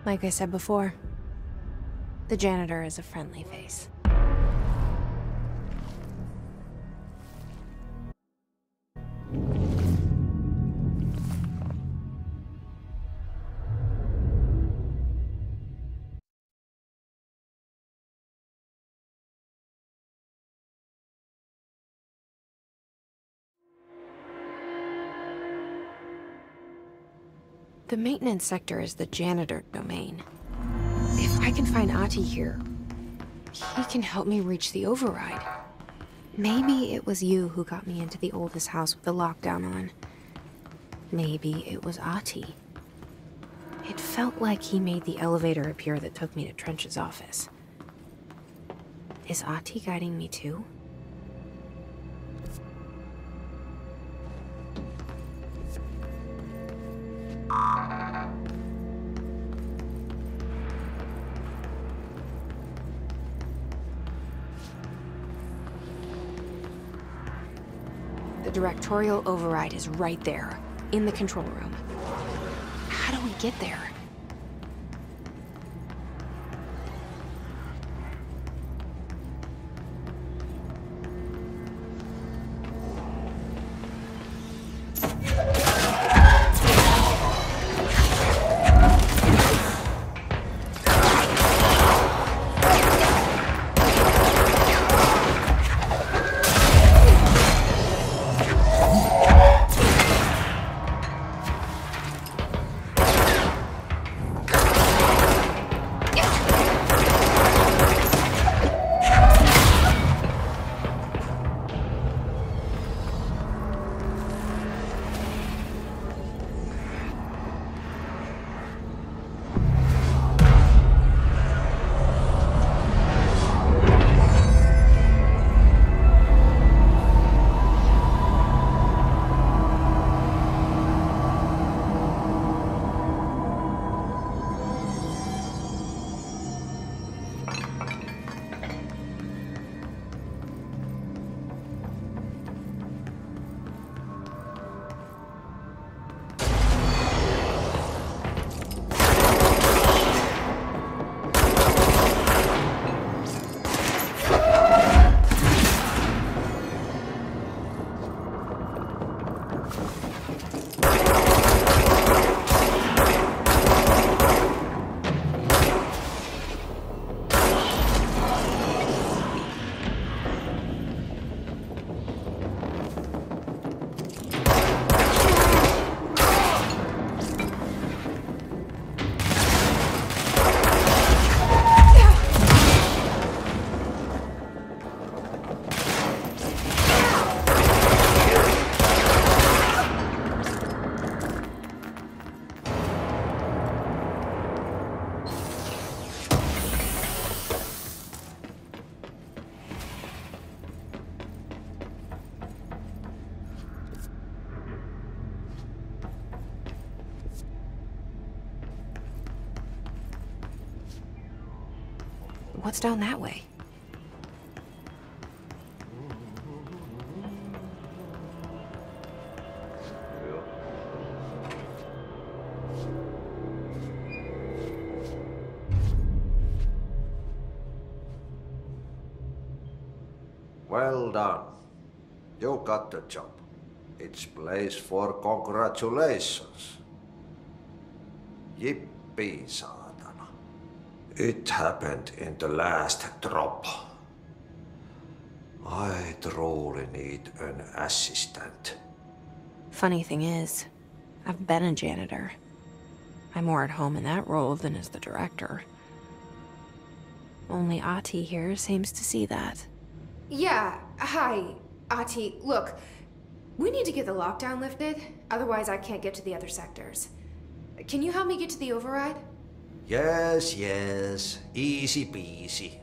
Like I said before, the janitor is a friendly face. The maintenance sector is the janitor domain. If I can find Ahti here, he can help me reach the override. Maybe it was you who got me into the oldest house with the lockdown on. Maybe it was Ahti. It felt like he made the elevator appear that took me to Trench's office. Is Ahti guiding me too? The directorial override is right there, in the control room. How do we get there? What's down that way? Well done. You got the job. It's place for congratulations. Yippee, saatana. It happened in the last drop. I truly need an assistant. Funny thing is, I've been a janitor. I'm more at home in that role than as the director. Only Ahti here seems to see that. Yeah, hi, Ahti. Look, we need to get the lockdown lifted, otherwise I can't get to the other sectors. Can you help me get to the override? Yes, easy peasy.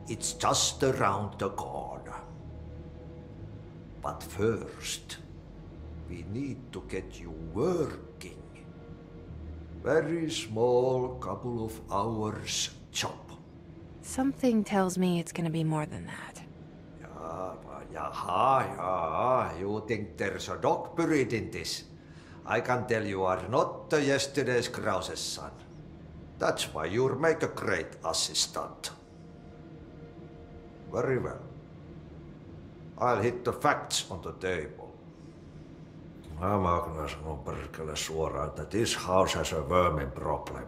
It's just around the corner. But first, we need to get you working. Very small, couple of hours job. Something tells me it's gonna be more than that. Yeah, you think there's a dog buried in this? I can tell you are not yesterday's Krause's son. That's why you'll make a great assistant. Very well. I'll hit the facts on the table. Mä kyllä sanon perkele suoraan, että this house has a vermin problem.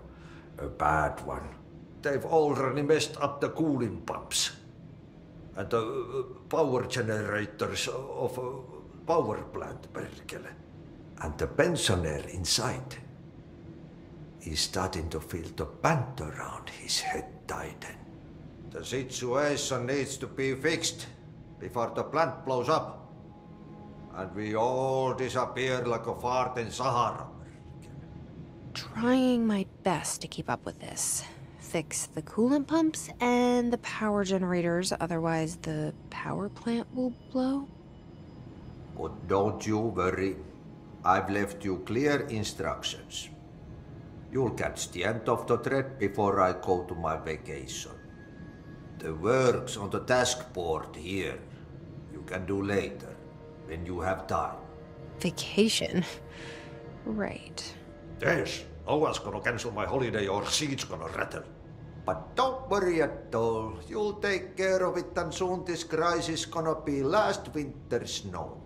A bad one. They've already messed up the cooling pumps. And the power generators of a power plant, perkele. And the pensioner inside is starting to feel the band around his head tighten. The situation needs to be fixed before the plant blows up. And we all disappear like a fart in Sahara. Trying my best to keep up with this. Fix the coolant pumps and the power generators, otherwise the power plant will blow. But don't you worry. I've left you clear instructions. You'll catch the end of the thread before I go to my vacation. The work's on the task board here. You can do later, when you have time. Vacation? Right. Yes, no one's gonna cancel my holiday or seat's gonna rattle. But don't worry at all. You'll take care of it and soon this crisis gonna be last winter's snow.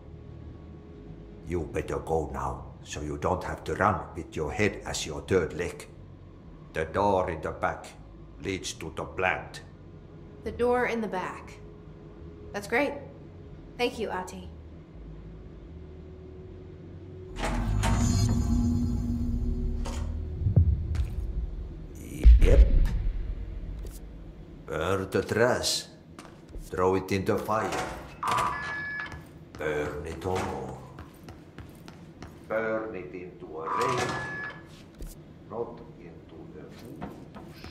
You better go now, so you don't have to run with your head as your third leg. The door in the back leads to the plant. The door in the back. That's great. Thank you, Ati. Yep. Burn the trash. Throw it in the fire. Burn it all. Burn it into a reindeer, not into the moose.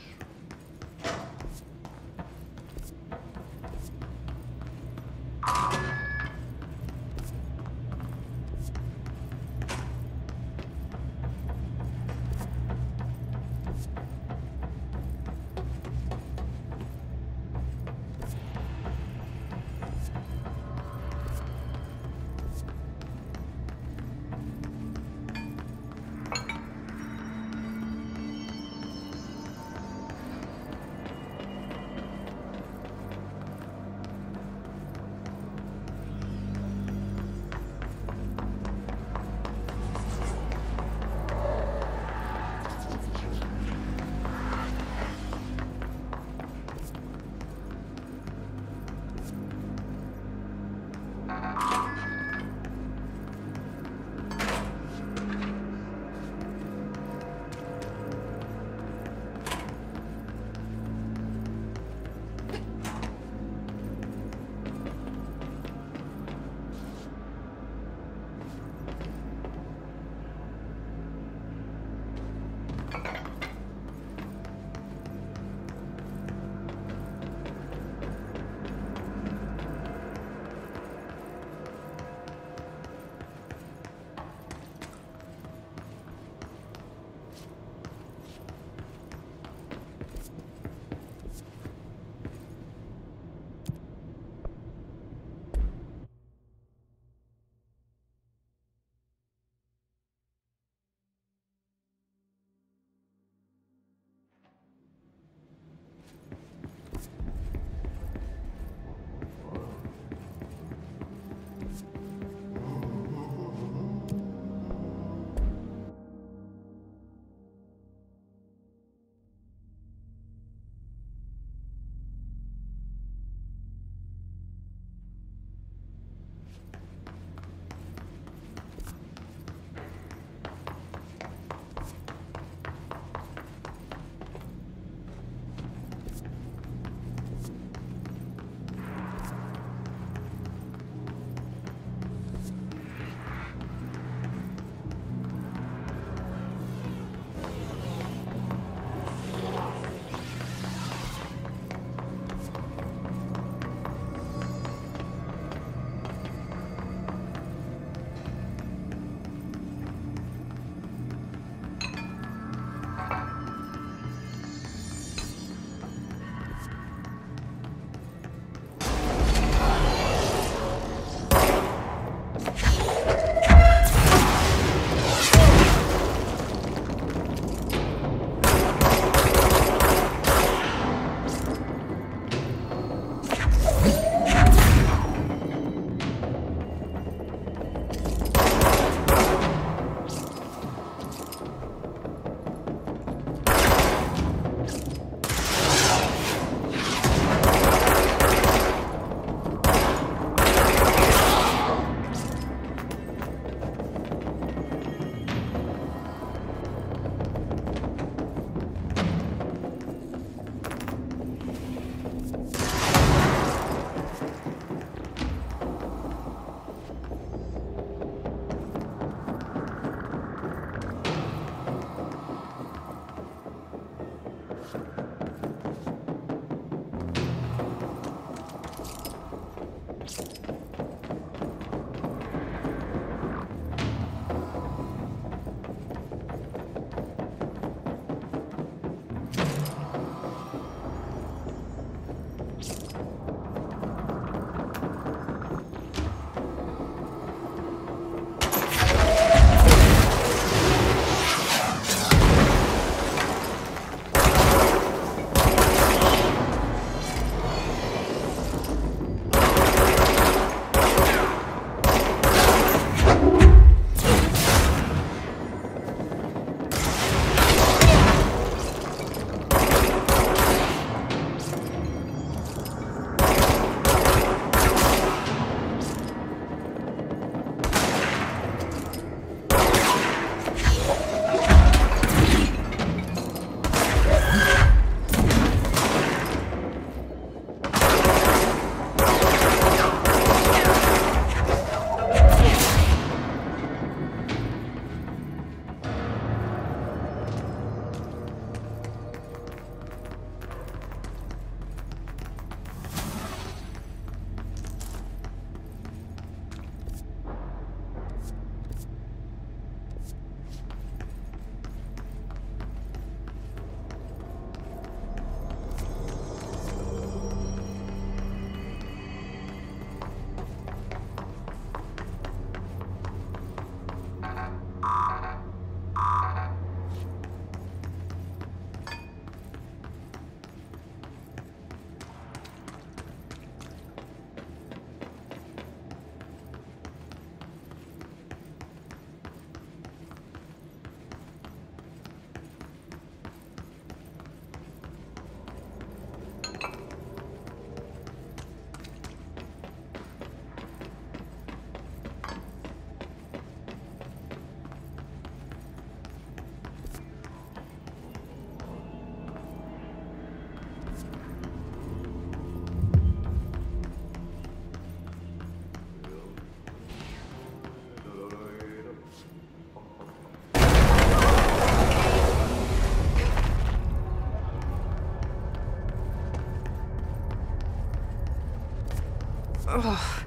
Ugh,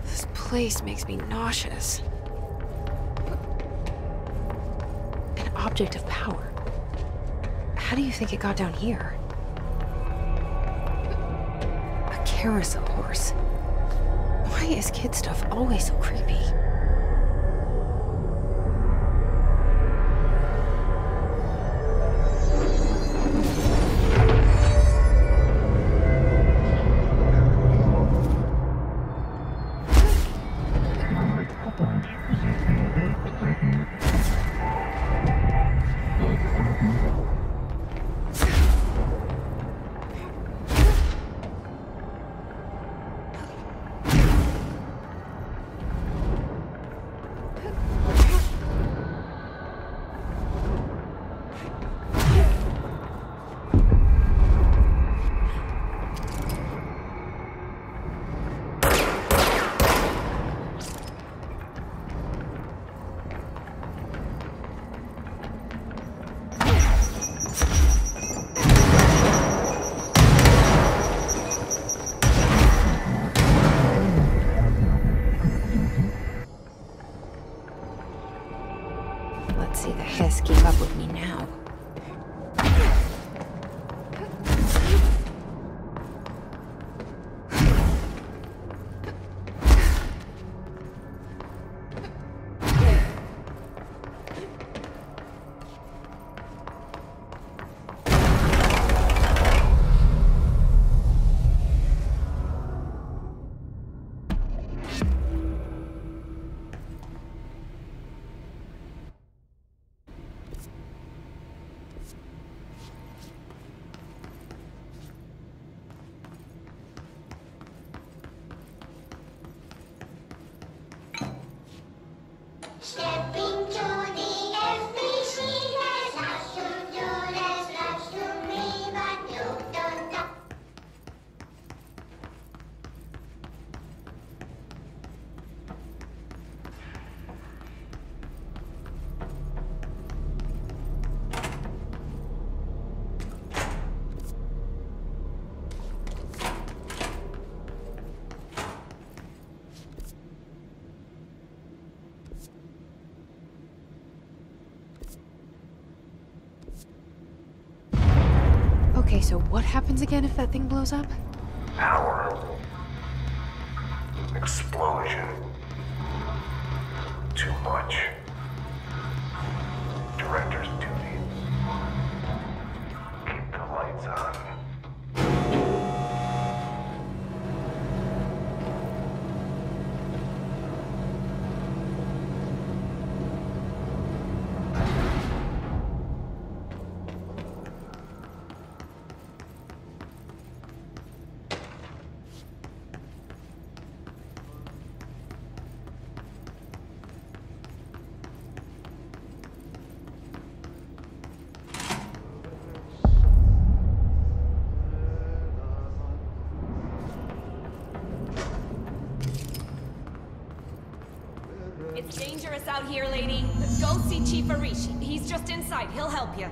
this place makes me nauseous. An object of power. How do you think it got down here? A carousel horse. Why is kid stuff always so creepy? Let's see the Hiss keep up with me now. Stepping to the FBC, there's lots to do, there's lots to read, but you don't know. Okay, so what happens again if that thing blows up? Power. Explosion. Too much. Director's duty. Keep the lights on. It's dangerous out here, lady. Go see Chief Arishi. He's just inside. He'll help you.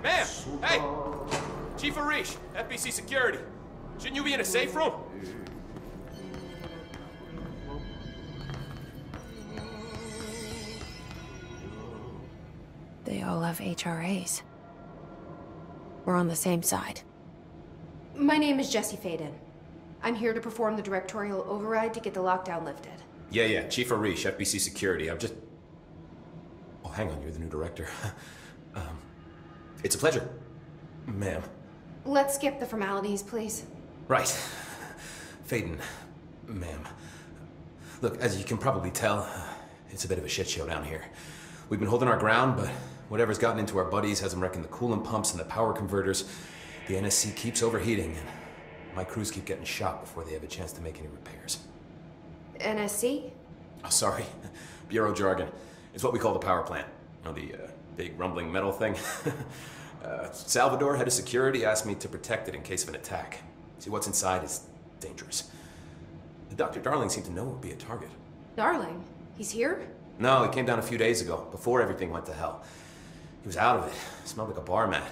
Ma'am! Hey! Chief Arish, FBC Security. Shouldn't you be in a safe room? They all have HRAs. We're on the same side. My name is Jesse Faden. I'm here to perform the directorial override to get the lockdown lifted. Yeah, Chief Arish, FBC Security. I'm just... Oh, hang on, you're the new director. It's a pleasure, ma'am. Let's skip the formalities, please. Right. Faden, ma'am. Look, as you can probably tell, it's a bit of a shit show down here. We've been holding our ground, but whatever's gotten into our buddies has them wrecking the coolant pumps and the power converters. The NSC keeps overheating, and my crews keep getting shot before they have a chance to make any repairs. NSC? Oh, sorry. Bureau jargon. It's what we call the power plant. You know, the big rumbling metal thing? Salvador, head of security, asked me to protect it in case of an attack. See, what's inside is dangerous. Dr. Darling seemed to know it would be a target. Darling? He's here? No, he came down a few days ago, before everything went to hell. He was out of it. Smelled like a bar mat.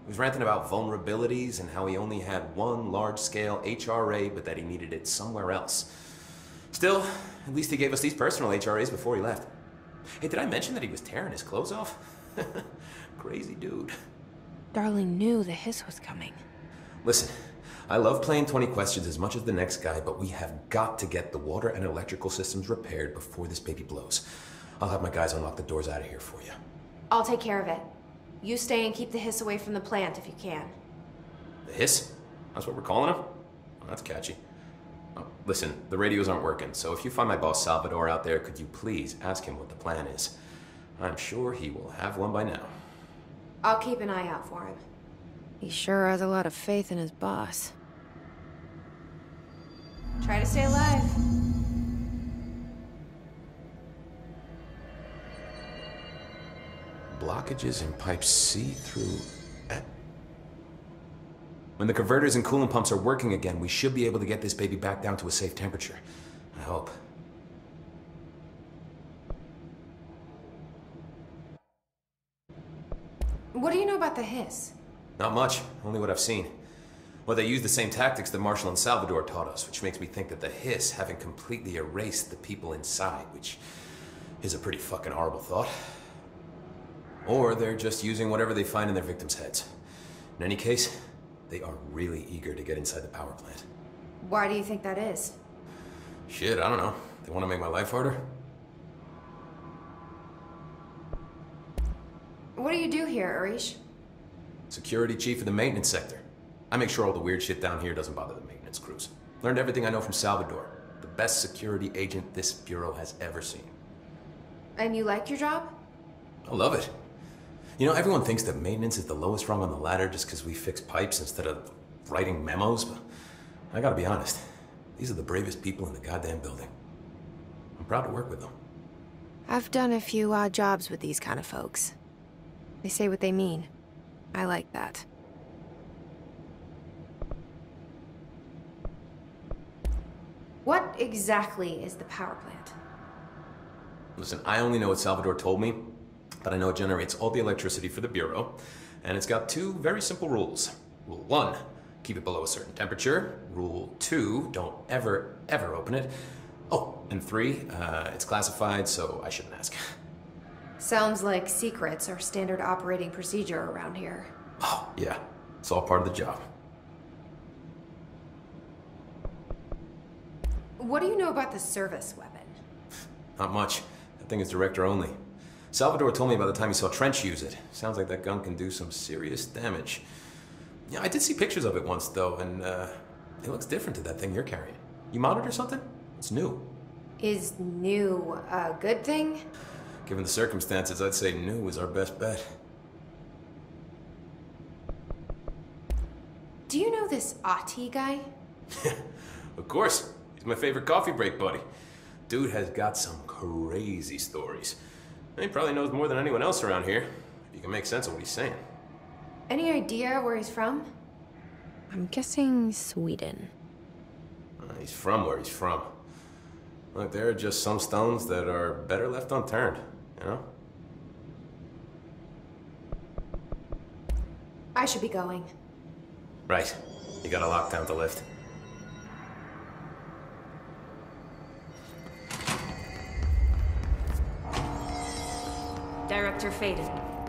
He was ranting about vulnerabilities and how he only had one large-scale HRA, but that he needed it somewhere else. Still, at least he gave us these personal HRAs before he left. Hey, did I mention that he was tearing his clothes off? Crazy dude. Darling knew the hiss was coming. Listen, I love playing 20 questions as much as the next guy, but we have got to get the water and electrical systems repaired before this baby blows. I'll have my guys unlock the doors out of here for you. I'll take care of it. You stay and keep the hiss away from the plant if you can. The hiss? That's what we're calling him? Well, that's catchy. Oh, listen, the radios aren't working, so if you find my boss Salvador out there, could you please ask him what the plan is? I'm sure he will have one by now. I'll keep an eye out for him. He sure has a lot of faith in his boss. Try to stay alive. Blockages in pipe C through F. When the converters and coolant pumps are working again, we should be able to get this baby back down to a safe temperature. I hope. What do you know about the hiss? Not much, only what I've seen. Well, they use the same tactics that Marshall and Salvador taught us, which makes me think that the hiss haven't completely erased the people inside, which is a pretty fucking horrible thought. Or they're just using whatever they find in their victims' heads. In any case, they are really eager to get inside the power plant. Why do you think that is? Shit, I don't know. They want to make my life harder? What do you do here, Arish? Security chief of the maintenance sector. I make sure all the weird shit down here doesn't bother the maintenance crews. Learned everything I know from Salvador. The best security agent this bureau has ever seen. And you like your job? I love it. You know, everyone thinks that maintenance is the lowest rung on the ladder just because we fix pipes instead of writing memos, but I gotta be honest. These are the bravest people in the goddamn building. I'm proud to work with them. I've done a few odd jobs with these kind of folks. They say what they mean. I like that. What exactly is the power plant? Listen, I only know what Salvador told me, but I know it generates all the electricity for the Bureau, and it's got two very simple rules. Rule 1, keep it below a certain temperature. Rule 2, don't ever, ever open it. Oh, and 3, it's classified, so I shouldn't ask. Sounds like secrets are standard operating procedure around here. Oh, yeah, it's all part of the job. What do you know about the service weapon? Not much. That thing is director only. Salvador told me about the time he saw Trench use it. Sounds like that gun can do some serious damage. Yeah, I did see pictures of it once, though, and it looks different to that thing you're carrying. You modded or something? It's new. Is new a good thing? Given the circumstances, I'd say new is our best bet. Do you know this Ati guy? Of course. He's my favorite coffee break buddy. Dude has got some crazy stories. And he probably knows more than anyone else around here, if you can make sense of what he's saying. Any idea where he's from? I'm guessing Sweden. He's from where he's from. Look, there are just some stones that are better left unturned, you know? I should be going. Right. You got a lockdown to lift. Director Faden,